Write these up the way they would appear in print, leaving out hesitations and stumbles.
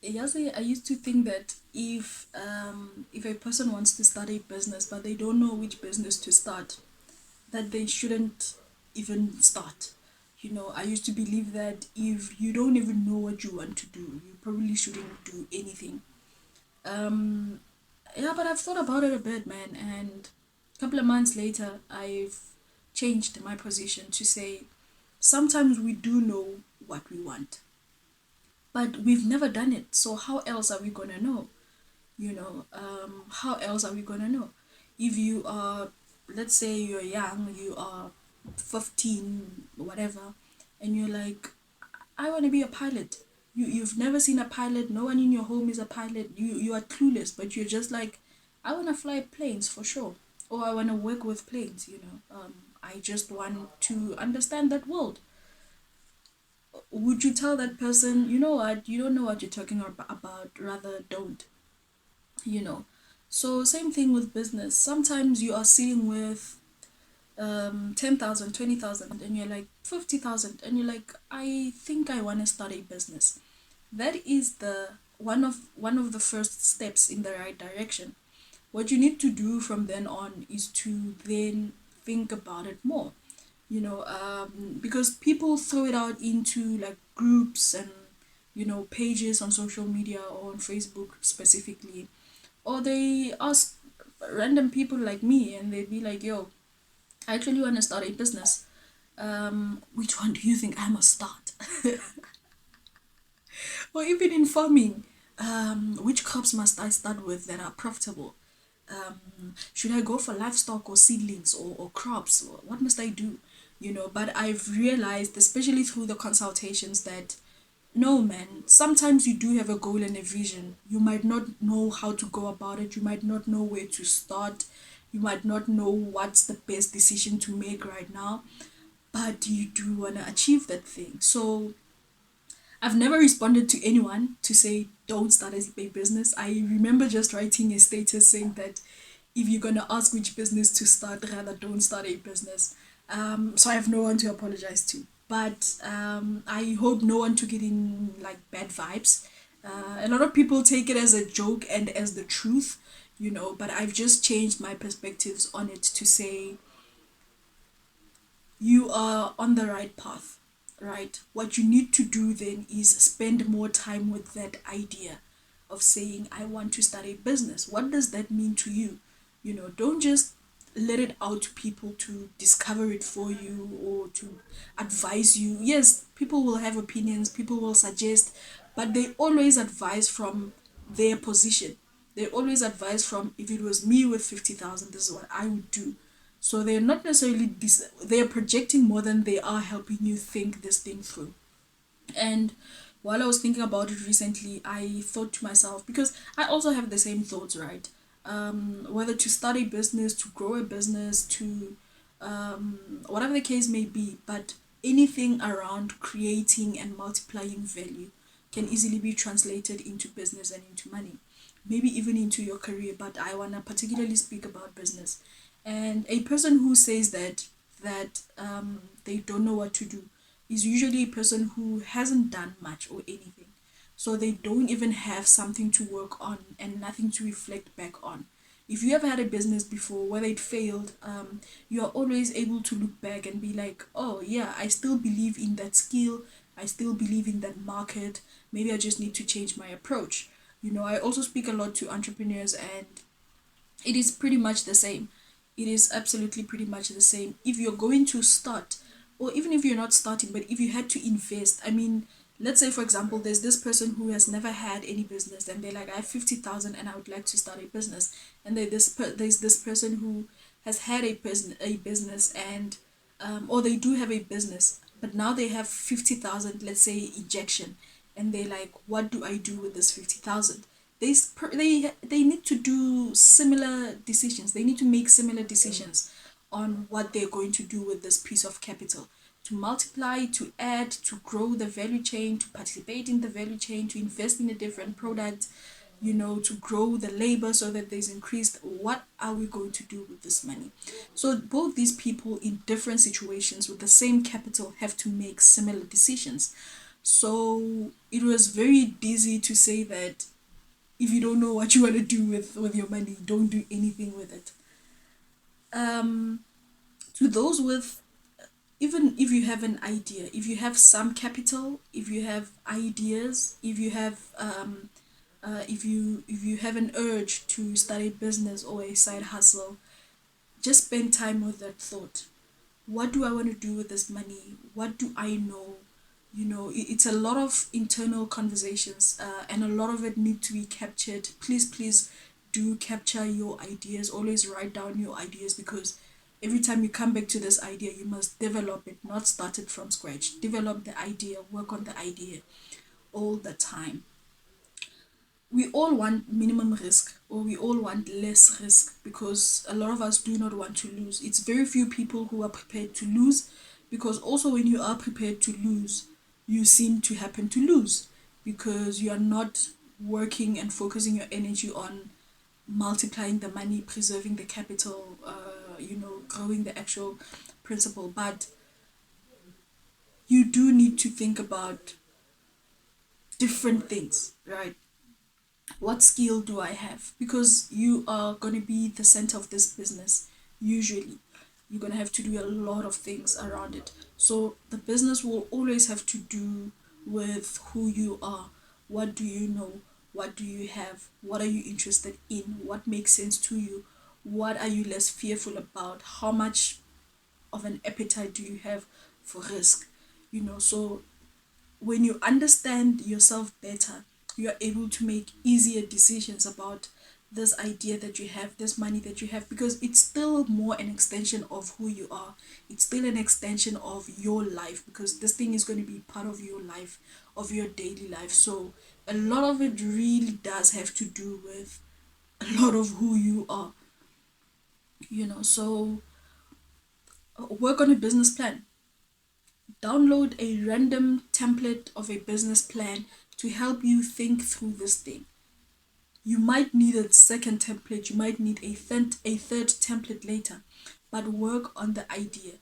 Yes, I used to think that if a person wants to start a business but they don't know which business to start, that they shouldn't even start. I used to believe that if you don't even know what you want to do, you probably shouldn't do anything. Um, yeah, but I've thought about it a bit, man, and a couple of months later, I've changed my position to say sometimes we do know what we want, but we've never done it. So how else are we gonna know? How else are we gonna know? If you are, let's say you're young, you are 15, whatever, and you're like, I want to be a pilot. You've never seen a pilot. No one in your home is a pilot. You are clueless, but you're just like, I want to fly planes for sure, or I want to work with planes. I just want to understand that world. Would you tell that person, you know what, you don't know what you're talking about, rather don't, you know? So, same thing with business. Sometimes you are sitting with 10,000, 20,000, and you're like 50,000, and you're like, I think I want to start a business. That is the one of the first steps in the right direction. What you need to do from then on is to then think about it more, because people throw it out into like groups and pages on social media or on Facebook specifically, or they ask random people like me and they'd be like, yo, I actually want to start a business. Which one do you think I must start? Or even in farming, which crops must I start with that are profitable? Should I go for livestock or seedlings or crops? What must I do? But I've realized, especially through the consultations, that no, man, sometimes you do have a goal and a vision. You might not know how to go about it, you might not know where to start, you might not know what's the best decision to make right now, but you do want to achieve that thing. So I've never responded to anyone to say don't start a business. I remember just writing a status saying that if you're gonna ask which business to start, rather don't start a business. So I have no one to apologize to. But I hope no one took it in like bad vibes. A lot of people take it as a joke and as the truth, but I've just changed my perspectives on it to say you are on the right path, right? What you need to do then is spend more time with that idea of saying, I want to start a business. What does that mean to you? Don't just let it out to people to discover it for you or to advise you. Yes, people will have opinions, people will suggest, but they always advise from their position. They always advise from, if it was me with 50,000, this is what I would do. So they're not necessarily they're projecting more than they are helping you think this thing through. And while I was thinking about it recently, I thought to myself, because I also have the same thoughts, right? Whether to start a business, to grow a business, to whatever the case may be, but anything around creating and multiplying value can easily be translated into business and into money, maybe even into your career. But I want to particularly speak about business. And a person who says that they don't know what to do is usually a person who hasn't done much or anything. So they don't even have something to work on and nothing to reflect back on. If you ever had a business before, whether it failed, you are always able to look back and be like, oh, yeah, I still believe in that skill. I still believe in that market. Maybe I just need to change my approach. I also speak a lot to entrepreneurs, and it is pretty much the same. It is absolutely pretty much the same. If you're going to start, or even if you're not starting, but if you had to invest, I mean, let's say for example, there's this person who has never had any business, and they're like, I have 50,000 and I would like to start a business, and there's this person who has had a business and or they do have a business, but now they have 50,000, let's say injection, and they're like, what do I do with this 50,000? They need to do similar decisions. They need to make similar decisions on what they're going to do with this piece of capital, to multiply, to add, to grow the value chain, to participate in the value chain, to invest in a different product, to grow the labor so that there's increased. What are we going to do with this money? So both these people in different situations with the same capital have to make similar decisions. So it was very easy to say that if you don't know what you want to do with your money, don't do anything with it. um to those with, even if you have an idea, if you have some capital, if you have ideas, if you have if you have an urge to start a business or a side hustle, just spend time with that thought. What do I want to do with this money? What do I know? It's a lot of internal conversations, and a lot of it need to be captured. Please do capture your ideas. Always write down your ideas, because every time you come back to this idea, you must develop it, not start it from scratch. Develop the idea, work on the idea all the time. We all want minimum risk, or we all want less risk, because a lot of us do not want to lose. It's very few people who are prepared to lose, because also when you are prepared to lose, you seem to happen to lose, because you are not working and focusing your energy on multiplying the money, preserving the capital, growing the actual principal. But you do need to think about different things, right? What skill do I have? Because you are going to be the center of this business. Usually you're going to have to do a lot of things around it, so the business will always have to do with who you are. What do you know? What do you have? What are you interested in? What makes sense to you? What are you less fearful about? How much of an appetite do you have for risk? So when you understand yourself better, you are able to make easier decisions about this idea that you have, this money that you have, because it's still more an extension of who you are. It's still an extension of your life, because this thing is going to be part of your life, of your daily life. So a lot of it really does have to do with a lot of who you are. So work on a business plan. Download a random template of a business plan to help you think through this thing. You might need a second template, you might need a third template later, but work on the idea.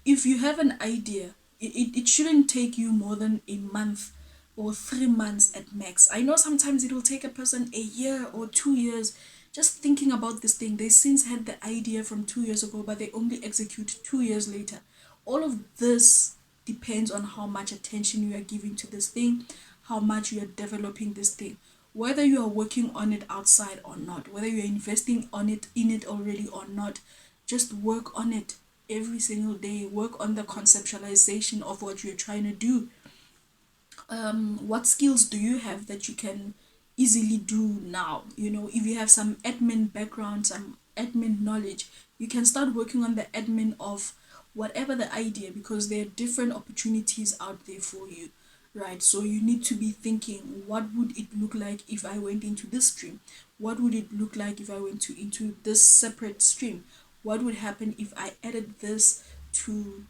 If you have an idea, it shouldn't take you more than a month or 3 months at max. I know sometimes it will take a person a year or 2 years just thinking about this thing. They since had the idea from 2 years ago, but they only execute 2 years later. All of this depends on how much attention you are giving to this thing, how much you are developing this thing, whether you are working on it outside or not, whether you're investing on it in it already or not. Just work on it every single day. Work on the conceptualization of what you're trying to do. What skills do you have that you can easily do now? If you have some admin background, some admin knowledge, you can start working on the admin of whatever the idea, because there are different opportunities out there for you, right? So you need to be thinking, what would it look like if I went into this stream? What would it look like if I went into this separate stream? What would happen if I added this to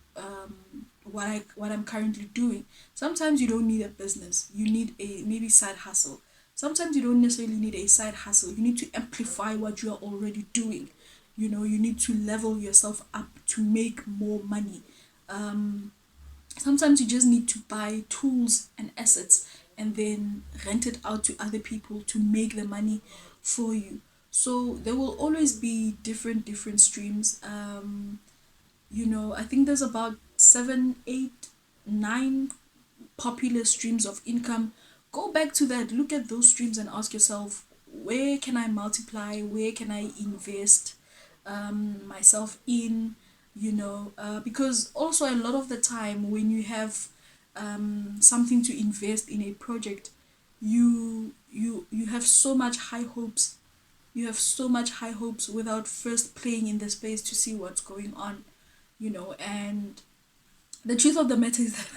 what I'm currently doing? Sometimes you don't need a business, you need a maybe side hustle. Sometimes you don't necessarily need a side hustle, you need to amplify what you are already doing. You need to level yourself up to make more money. Sometimes you just need to buy tools and assets and then rent it out to other people to make the money for you. So there will always be different streams. I think there's about 7, 8, 9 popular streams of income. Go back to that, look at those streams and ask yourself, where can I multiply? Where can I invest myself in? Because also a lot of the time when you have something to invest in a project, you have so much high hopes. You have so much high hopes without first playing in the space to see what's going on. And the truth of the matter is that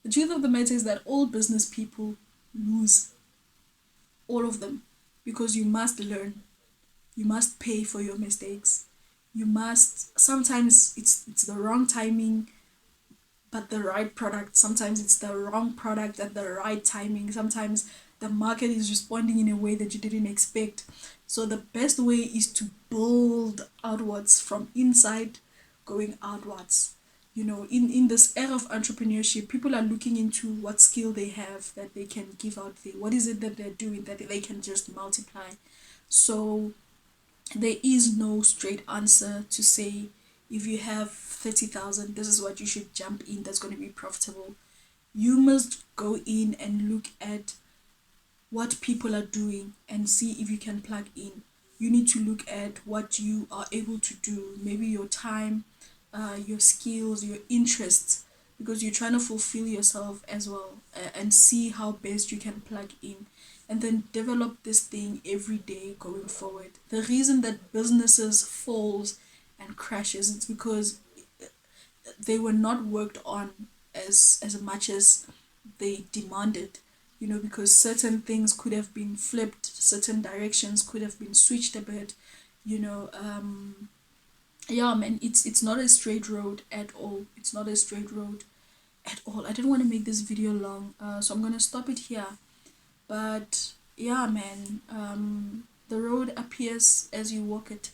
the truth of the matter is that all business people lose, all of them, because you must learn, you must pay for your mistakes. You must, sometimes it's the wrong timing but the right product. Sometimes it's the wrong product at the right timing. Sometimes the market is responding in a way that you didn't expect. So the best way is to build outwards from inside, going outwards. You know, in this era of entrepreneurship, people are looking into what skill they have that they can give out there. What is it that they're doing that they can just multiply? So there is no straight answer to say if you have 30,000, this is what you should jump in that's going to be profitable. You must go in and look at what people are doing and see if you can plug in. You need to look at what you are able to do, maybe your time, your skills, your interests, because you're trying to fulfill yourself as well, and see how best you can plug in, and then develop this thing every day going forward. The reason that businesses falls and crashes is because they were not worked on as much as they demanded, you know, because certain things could have been flipped, certain directions could have been switched a bit, you know. Yeah, man, it's not a straight road at all. It's not a straight road at all. I didn't want to make this video long, so I'm gonna stop it here. But yeah, man, the road appears as you walk it.